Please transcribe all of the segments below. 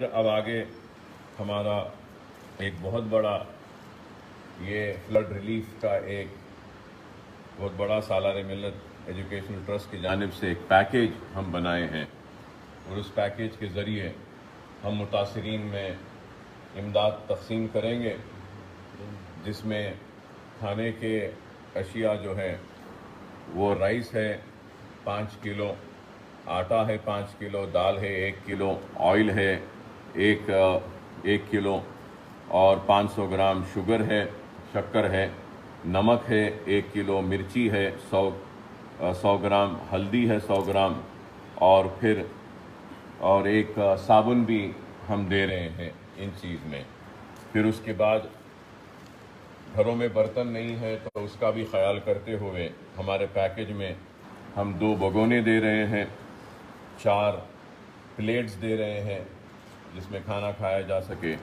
اب آگے ہمارا ایک بہت بڑا یہ فلڈ ریلیف کا ایک بہت بڑا سالار ملت ایجوکیشنل ٹرسٹ کی جانب سے ایک پیکیج ہم بنائے ہیں، اور اس پیکیج کے ذریعے ہم متاثرین میں امداد تقسیم کریں گے، جس میں کھانے کے اشیاء جو ہے وہ رائس ہے 5 کلو، آٹا ہے 5 کلو، دال ہے 1 کلو، آئل ہے ایک کلو، اور 500 گرام شوگر ہے، شکر ہے، نمک ہے 1 کلو، مرچی ہے 100 گرام، ہلدی ہے 100 گرام، اور ایک صابن بھی ہم دے رہے ہیں ان چیز میں۔ پھر اس کے بعد گھروں میں برتن نہیں ہے تو اس کا بھی خیال کرتے ہوئے ہمارے پیکیج میں ہم 2 بگونے دے رہے ہیں، 4 پلیٹس دے رہے ہیں جس میں کھانا کھایا جا سکے،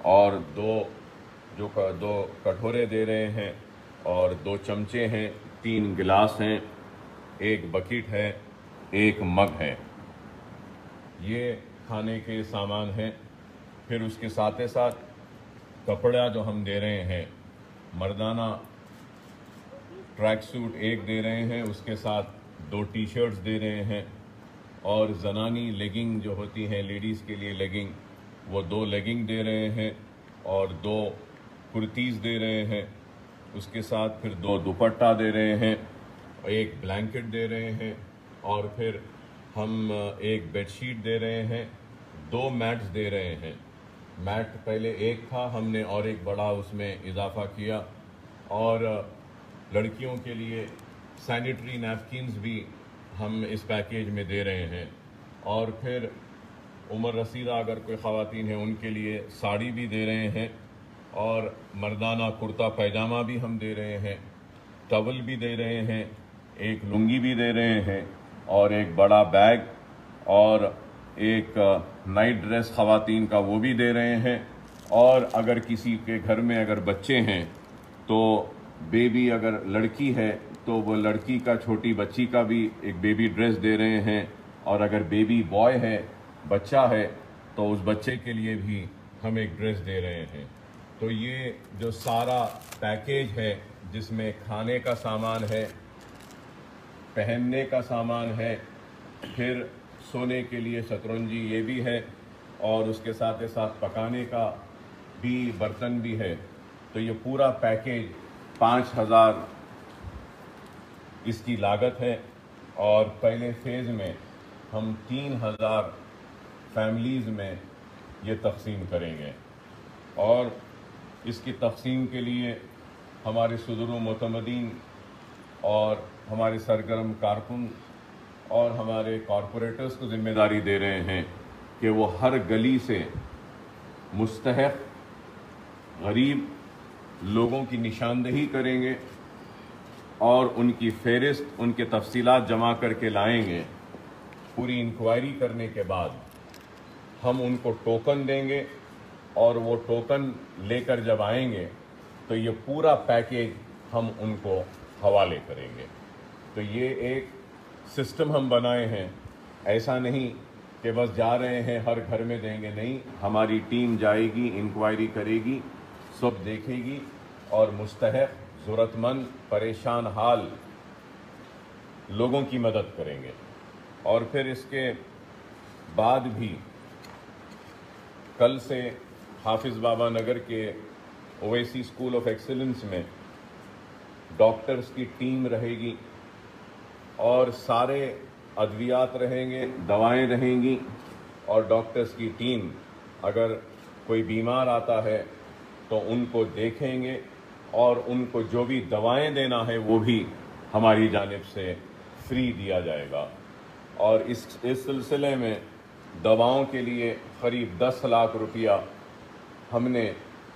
اور 2 کٹورے دے رہے ہیں، اور 2 چمچے ہیں، 3 گلاس ہیں، 1 بکیٹ ہے، 1 مگ ہے۔ یہ کھانے کے سامان ہیں۔ پھر اس کے ساتھ کپڑا جو ہم دے رہے ہیں، مردانہ ٹریک سوٹ 1 دے رہے ہیں، اس کے ساتھ 2 ٹی شرٹس دے رہے ہیں، اور زنانی لیگنگ جو ہوتی ہیں لیڈیز کے لیے لیگنگ، وہ 2 لیگنگ دے رہے ہیں، اور 2 کرتیز دے رہے ہیں۔ اس کے ساتھ پھر 2 دوپٹہ دے رہے ہیں، 1 بلینکٹ دے رہے ہیں، اور پھر ہم 1 بیڈ شیٹ دے رہے ہیں، 2 میٹس دے رہے ہیں۔ میٹ پہلے 1 تھا، ہم نے اور 1 بڑا اس میں اضافہ کیا، اور لڑکیوں کے لیے سینیٹری نیپکنز بھی ہم اس پیکیج میں دے رہے ہیں، اور پھر عمر رسیدہ اگر کوئی خواتین ہیں ان کے لیے ساڑی بھی دے رہے ہیں، اور مردانہ کرتا پائجامہ بھی ہم دے رہے ہیں، ٹاول بھی دے رہے ہیں، 1 لنگی بھی دے رہے ہیں، اور 1 بڑا بیگ، اور 1 نائٹ ڈریس خواتین کا وہ بھی دے رہے ہیں، اور اگر کسی کے گھر میں اگر بچے ہیں تو بیبی اگر لڑکی ہے تو وہ لڑکی کا چھوٹی بچی کا بھی 1 بیبی ڈریس دے رہے ہیں، اور اگر بیبی بوائے ہے بچہ ہے تو اس بچے کے لیے بھی ہم 1 ڈریس دے رہے ہیں۔ تو یہ جو سارا پیکیج ہے جس میں کھانے کا سامان ہے، پہننے کا سامان ہے، پھر سونے کے لیے شطرنجی یہ بھی ہے، اور اس کے ساتھ پکانے کا بھی برتن بھی ہے، تو یہ پورا پیکیج 5000 اس کی لاگت ہے، اور پہلے فیز میں ہم 3000 فیملیز میں یہ تقسیم کریں گے، اور اس کی تقسیم کے لیے ہمارے صدور و معتمدین اور ہمارے سرگرم کارکن اور ہمارے کارپوریٹرز کو ذمہ داری دے رہے ہیں کہ وہ ہر گلی سے مستحق غریب لوگوں کی نشاندہی کریں گے، اور ان کی فہرست، ان کے تفصیلات جمع کر کے لائیں گے۔ پوری انکوائری کرنے کے بعد ہم ان کو ٹوکن دیں گے، اور وہ ٹوکن لے کر جب آئیں گے تو یہ پورا پیکیج ہم ان کو حوالے کریں گے۔ تو یہ ایک سسٹم ہم بنائے ہیں، ایسا نہیں کہ بس جا رہے ہیں ہر گھر میں دیں گے، نہیں، ہماری ٹیم جائے گی، انکوائری کرے گی، سب دیکھے گی، اور مستحق، ضرورت مند، پریشان حال لوگوں کی مدد کریں گے۔ اور پھر اس کے بعد بھی کل سے حافظ بابا نگر کے اویسی اسکول آف ایکسیلنس میں ڈاکٹرز کی ٹیم رہے گی، اور سارے ادویات رہیں گے، دوائیں رہیں گی، اور ڈاکٹرز کی ٹیم اگر کوئی بیمار آتا ہے تو ان کو دیکھیں گے، اور ان کو جو بھی دوائیں دینا ہے وہ بھی ہماری جانب سے فری دیا جائے گا۔ اور اس سلسلے میں دواؤں کے لیے قریب 10 لاکھ روپیہ ہم نے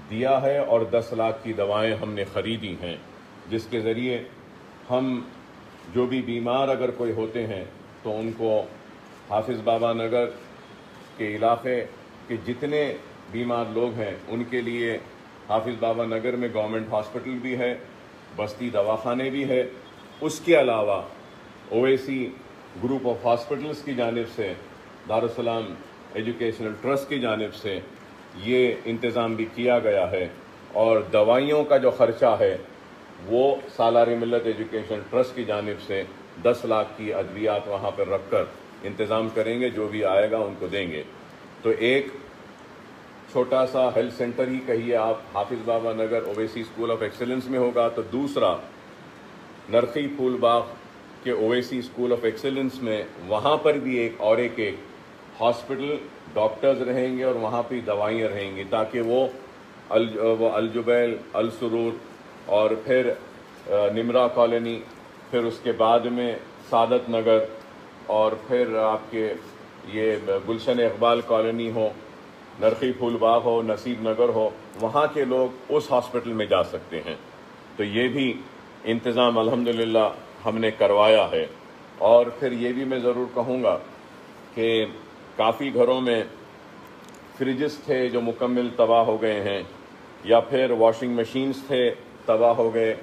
دیا ہے، اور 10 لاکھ کی دوائیں ہم نے خریدی ہیں، جس کے ذریعے ہم جو بھی بیمار اگر کوئی ہوتے ہیں تو ان کو حافظ بابا نگر کے علاقے کے جتنے بیمار لوگ ہیں ان کے لیے حافظ بابا نگر میں گورنمنٹ ہاسپٹل بھی ہے، بستی دواخانے بھی ہے، اس کے علاوہ اویسی گروپ آف ہاسپٹلز کی جانب سے دارالسلام ایجوکیشنل ٹرسٹ کی جانب سے یہ انتظام بھی کیا گیا ہے، اور دوائیوں کا جو خرچہ ہے وہ سالار ملت ایجوکیشن ٹرسٹ کی جانب سے 10 لاکھ کی ادویات وہاں پر رکھ کر انتظام کریں گے، جو بھی آئے گا ان کو دیں گے۔ تو ایک چھوٹا سا ہیلتھ سینٹر ہی کہیے آپ حافظ بابا Nagar Owaisi school of excellence میں ہوگا، تو دوسرا نرخی پھول باغ کے اویسی اسکول آف ایکسیلنس میں وہاں پر بھی ایک ہاسپٹل، ڈاکٹرز رہیں گے اور وہاں پہ دوائیاں رہیں گی، تاکہ وہ الجبیل، السرور، اور پھر نمرا کالونی، پھر اس کے بعد میں سعادت نگر، اور پھر آپ کے یہ گلشن اقبال کالونی ہو، نرخی پھول باغ ہو، نصیب نگر ہو، وہاں کے لوگ اس ہاسپٹل میں جا سکتے ہیں۔ تو یہ بھی انتظام الحمدللہ ہم نے کروایا ہے۔ اور پھر یہ بھی میں ضرور کہوں گا کہ کافی گھروں میں فریجز تھے جو مکمل تباہ ہو گئے ہیں، یا پھر واشنگ مشینز تھے تباہ ہو گئے،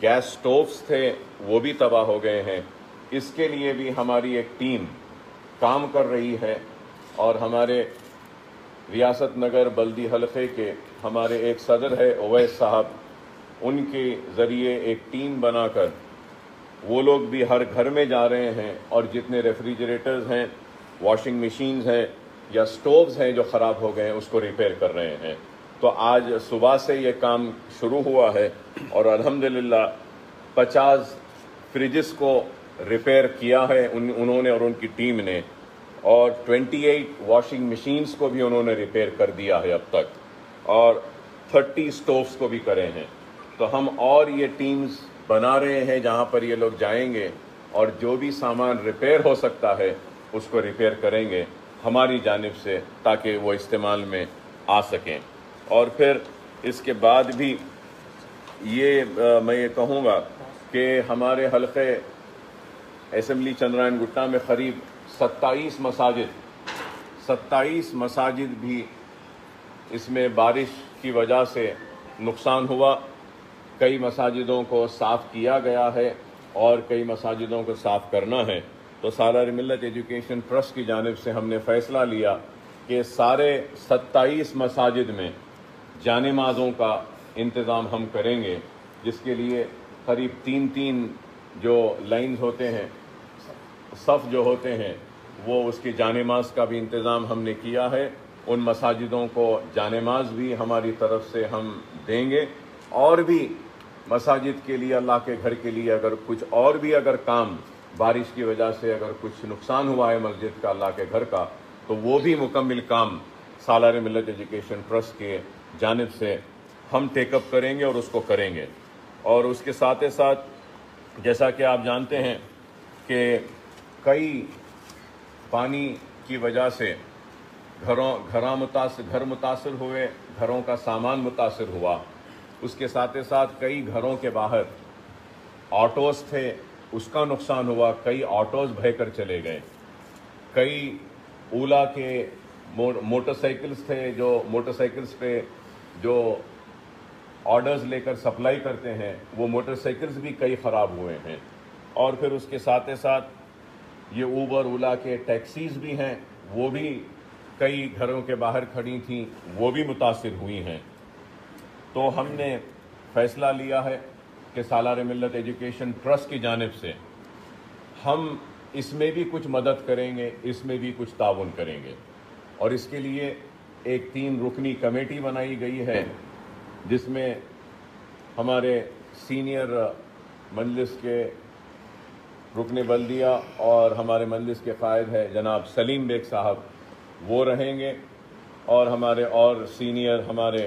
گیس سٹووز تھے وہ بھی تباہ ہو گئے ہیں۔ اس کے لیے بھی ہماری ایک ٹیم کام کر رہی ہے، اور ہمارے ریاست نگر بلدی حلقے کے ہمارے ایک صدر ہے اویس صاحب، ان کے ذریعے ایک ٹیم بنا کر وہ لوگ بھی ہر گھر میں جا رہے ہیں، اور جتنے ریفریجریٹرز ہیں، واشنگ مشینز ہیں یا سٹووز ہیں جو خراب ہو گئے ہیں اس کو ریپیئر کر رہے ہیں۔ تو آج صبح سے یہ کام شروع ہوا ہے، اور الحمدللہ 50 فریجز کو ریپیئر کیا ہے انہوں نے اور ان کی ٹیم نے، اور 28 واشنگ مشینز کو بھی انہوں نے ریپیئر کر دیا ہے اب تک، اور 30 سٹووز کو بھی کرے ہیں۔ تو ہم اور یہ ٹیمز بنا رہے ہیں جہاں پر یہ لوگ جائیں گے، اور جو بھی سامان ریپیئر ہو سکتا ہے اس کو ریپیئر کریں گے ہماری جانب سے، تاکہ وہ استعمال میں آ سکیں۔ اور پھر اس کے بعد بھی میں یہ کہوں گا کہ ہمارے حلقے اسمبلی چندرائن گٹا میں قریب 27 مساجد بھی اس میں بارش کی وجہ سے نقصان ہوا۔ کئی مساجدوں کو صاف کیا گیا ہے اور کئی مساجدوں کو صاف کرنا ہے۔ تو سالار ملت ایجوکیشن ٹرسٹ کی جانب سے ہم نے فیصلہ لیا کہ سارے 27 مساجد میں جانمازوں کا انتظام ہم کریں گے، جس کے لیے قریب 3 جو لائنز ہوتے ہیں، صف جو ہوتے ہیں، وہ اس کی جانماز کا بھی انتظام ہم نے کیا ہے۔ ان مساجدوں کو جانماز بھی ہماری طرف سے ہم دیں گے، اور بھی مساجد کے لیے، اللہ کے گھر کے لیے اگر کچھ اور بھی اگر کام بارش کی وجہ سے اگر کچھ نقصان ہوا ہے مسجد کا، اللہ کے گھر کا، تو وہ بھی مکمل کام سالار ملت ایجوکیشن ٹرسٹ کے جانب سے ہم ٹیک اپ کریں گے اور اس کو کریں گے۔ اور اس کے ساتھ ساتھ جیسا کہ آپ جانتے ہیں کہ کئی پانی کی وجہ سے گھر متاثر ہوئے، گھروں کا سامان متاثر ہوا۔ اس کے ساتھ کئی گھروں کے باہر آٹوز تھے، اس کا نقصان ہوا، کئی آٹوز بہہ کر چلے گئے۔ کئی اولا کے موٹر سائیکلز تھے، جو موٹر سائیکلز پہ جو آرڈرز لے کر سپلائی کرتے ہیں، وہ موٹر سائیکلز بھی کئی خراب ہوئے ہیں۔ اور پھر اس کے ساتھ یہ اوبر اولا کے ٹیکسیز بھی ہیں، وہ بھی کئی گھروں کے باہر کھڑی تھیں، وہ بھی متاثر ہوئی ہیں۔ تو ہم نے فیصلہ لیا ہے کہ سالار ملت ایجوکیشن ٹرسٹ کی جانب سے ہم اس میں بھی کچھ مدد کریں گے، اس میں بھی کچھ تعاون کریں گے، اور اس کے لیے ایک 3 رکنی کمیٹی بنائی گئی ہے، جس میں ہمارے سینئر مجلس کے رکن بلدیہ اور ہمارے مجلس کے قائد ہے جناب سلیم بیگ صاحب، وہ رہیں گے، اور ہمارے اور سینئر ہمارے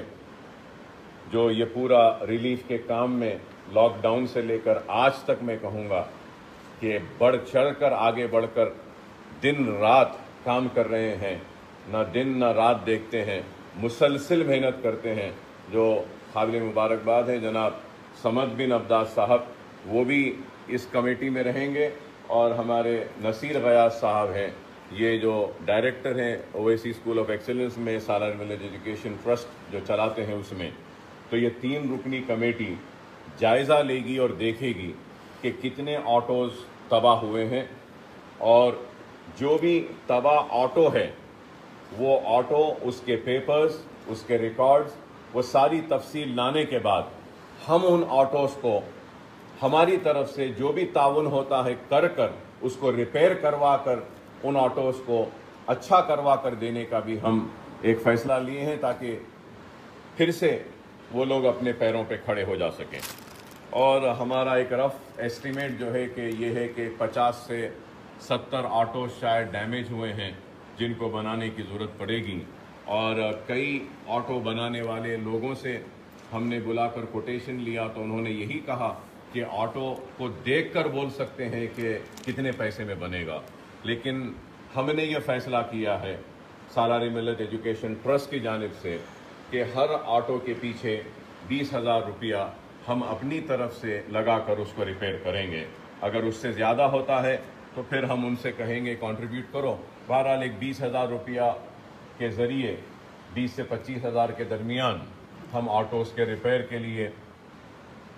جو یہ پورا ریلیف کے کام میں لاک ڈاؤن سے لے کر آج تک میں کہوں گا کہ بڑھ چڑھ کر آگے بڑھ کر دن رات کام کر رہے ہیں، نہ دن نہ رات دیکھتے ہیں، مسلسل محنت کرتے ہیں، جو قابل مبارکباد ہے جناب سمد بن عبداس صاحب، وہ بھی اس کمیٹی میں رہیں گے، اور ہمارے نصیر غیاث صاحب ہیں، یہ جو ڈائریکٹر ہیں اویسی اسکول آف ایکسیلنس میں، سالار ملت ایجوکیشن ٹرسٹ جو چلاتے ہیں اس میں۔ تو یہ 3 رکنی کمیٹی جائزہ لے گی اور دیکھے گی کہ کتنے آٹوز تباہ ہوئے ہیں، اور جو بھی تباہ آٹو ہے وہ آٹو، اس کے پیپرز، اس کے ریکارڈز، وہ ساری تفصیل لانے کے بعد ہم ان آٹوز کو ہماری طرف سے جو بھی تعاون ہوتا ہے کر اس کو ریپیئر کروا کر ان آٹوز کو اچھا کروا کر دینے کا بھی ہم ایک فیصلہ لیے ہیں، تاکہ پھر سے وہ لوگ اپنے پیروں پہ کھڑے ہو جا سکیں۔ اور ہمارا ایک رف ایسٹیمیٹ جو ہے کہ یہ ہے کہ 50 سے 70 آٹوز شاید ڈیمیج ہوئے ہیں جن کو بنانے کی ضرورت پڑے گی، اور کئی آٹو بنانے والے لوگوں سے ہم نے بلا کر کوٹیشن لیا تو انہوں نے یہی کہا کہ آٹو کو دیکھ کر بول سکتے ہیں کہ کتنے پیسے میں بنے گا، لیکن ہم نے یہ فیصلہ کیا ہے سالار ملت ایجوکیشن ٹرسٹ کی جانب سے کہ ہر آٹو کے پیچھے 20,000 روپیہ ہم اپنی طرف سے لگا کر اس کو ریپیئر کریں گے۔ اگر اس سے زیادہ ہوتا ہے تو پھر ہم ان سے کہیں گے کنٹریبیوٹ کرو۔ بہرحال ایک 20,000 روپیہ کے ذریعے 20 سے 25,000 کے درمیان ہم آٹوز کے ریپیئر کے لیے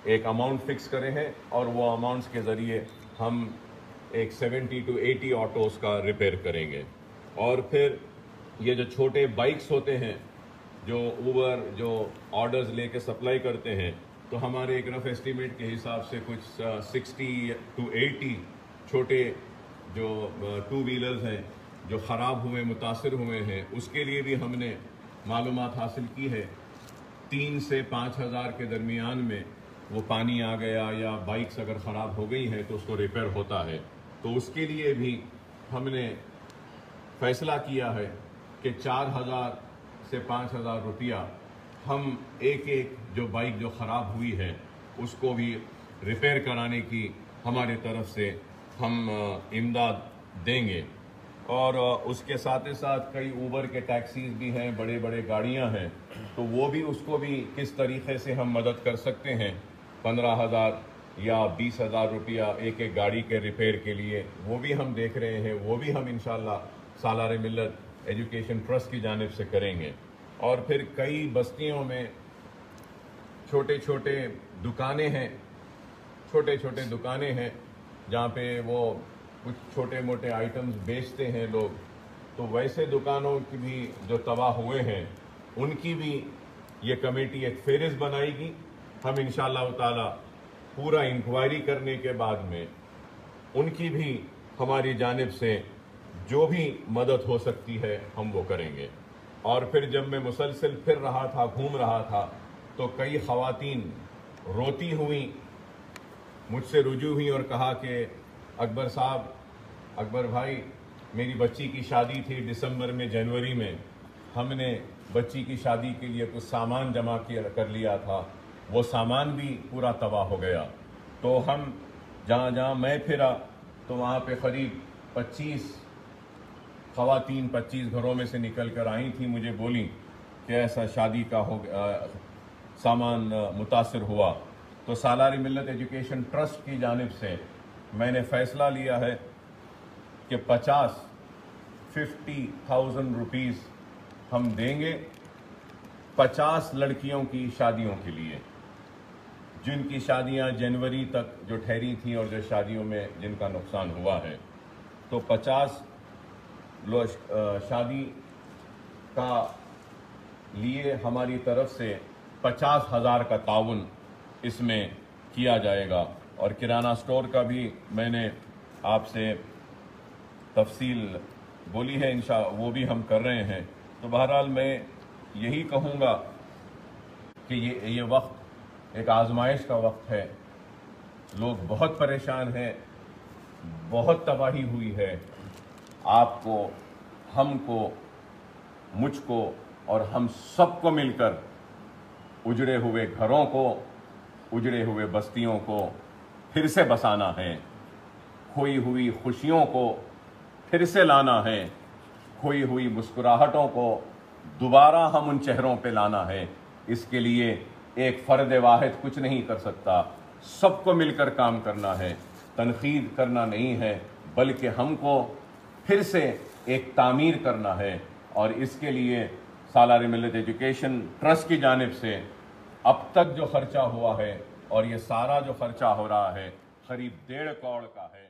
ایک اماؤنٹ فکس کرے ہیں، اور وہ اماؤنٹس کے ذریعے ہم ایک 70 to 80 آٹوز کا ریپیئر کریں گے۔ اور پھر یہ جو چھوٹے بائکس ہوتے ہیں جو اوبر جو آرڈرز لے کے سپلائی کرتے ہیں، تو ہمارے ایک رف ایسٹیمیٹ کے حساب سے کچھ 60 to 80 چھوٹے جو 2 ویلرز ہیں جو خراب ہوئے، متاثر ہوئے ہیں، اس کے لیے بھی ہم نے معلومات حاصل کی ہے۔ 3 سے 5,000 کے درمیان میں وہ پانی آ گیا یا بائکس اگر خراب ہو گئی ہیں تو اس کو ریپیئر ہوتا ہے، تو اس کے لیے بھی ہم نے فیصلہ کیا ہے کہ 4,000 سے 5,000 روپیہ ہم ایک جو بائک جو خراب ہوئی ہے اس کو بھی ریپیئر کرانے کی ہماری طرف سے ہم امداد دیں گے۔ اور اس کے ساتھ ساتھ کئی اوبر کے ٹیکسیز بھی ہیں، بڑے بڑے گاڑیاں ہیں، تو وہ بھی اس کو بھی کس طریقے سے ہم مدد کر سکتے ہیں 15,000 یا 20,000 روپیہ ایک گاڑی کے ریپیئر کے لیے، وہ بھی ہم دیکھ رہے ہیں، وہ بھی ہم انشاءاللہ سالار ملت ایجوکیشن ٹرسٹ کی جانب سے کریں گے۔ اور پھر کئی بستیوں میں چھوٹے چھوٹے دکانیں ہیں جہاں پہ وہ کچھ چھوٹے موٹے آئٹمز بیچتے ہیں لوگ، تو ویسے دکانوں کی بھی جو تباہ ہوئے ہیں ان کی بھی یہ کمیٹی ایک فہرست بنائے گی۔ ہم انشاءاللہ تعالی پورا انکوائری کرنے کے بعد میں ان کی بھی ہماری جانب سے جو بھی مدد ہو سکتی ہے ہم وہ کریں گے۔ اور پھر جب میں مسلسل پھر رہا تھا، گھوم رہا تھا، تو کئی خواتین روتی ہوئیں مجھ سے رجوع ہوئیں اور کہا کہ اکبر صاحب، اکبر بھائی، میری بچی کی شادی تھی دسمبر میں، جنوری میں، ہم نے بچی کی شادی کے لیے کچھ سامان جمع کر لیا تھا، وہ سامان بھی پورا تباہ ہو گیا۔ تو ہم جہاں میں پھرا تو وہاں پہ قریب 25 خواتین 25 گھروں میں سے نکل کر آئی تھیں، مجھے بولیں کہ ایسا شادی کا سامان متاثر ہوا۔ تو سالار ملت ایجوکیشن ٹرسٹ کی جانب سے میں نے فیصلہ لیا ہے کہ 50,000 روپیز ہم دیں گے 50 لڑکیوں کی شادیوں کے لیے، جن کی شادیاں جنوری تک جو ٹھہری تھیں اور جو شادیوں میں جن کا نقصان ہوا ہے، تو 50 شادی کا لیے ہماری طرف سے 50,000 کا تعاون اس میں کیا جائے گا۔ اور کرانہ سٹور کا بھی میں نے آپ سے تفصیل بولی ہے، وہ بھی ہم کر رہے ہیں۔ تو بہرحال میں یہی کہوں گا کہ یہ وقت ایک آزمائش کا وقت ہے، لوگ بہت پریشان ہیں، بہت تباہی ہوئی ہے، آپ کو، ہم کو، مجھ کو اور ہم سب کو مل کر اجڑے ہوئے گھروں کو، اجڑے ہوئے بستیوں کو پھر سے بسانا ہے، کھوئی ہوئی خوشیوں کو پھر سے لانا ہے، کھوئی ہوئی مسکراہٹوں کو دوبارہ ہم ان چہروں پہ لانا ہے۔ اس کے لیے ایک فرد واحد کچھ نہیں کر سکتا، سب کو مل کر کام کرنا ہے، تنقید کرنا نہیں ہے، بلکہ ہم کو پھر سے ایک تعمیر کرنا ہے۔ اور اس کے لیے سالار ملت ایجوکیشن ٹرسٹ کی جانب سے اب تک جو خرچہ ہوا ہے اور یہ سارا جو خرچہ ہو رہا ہے قریب 1.5 کروڑ کا ہے۔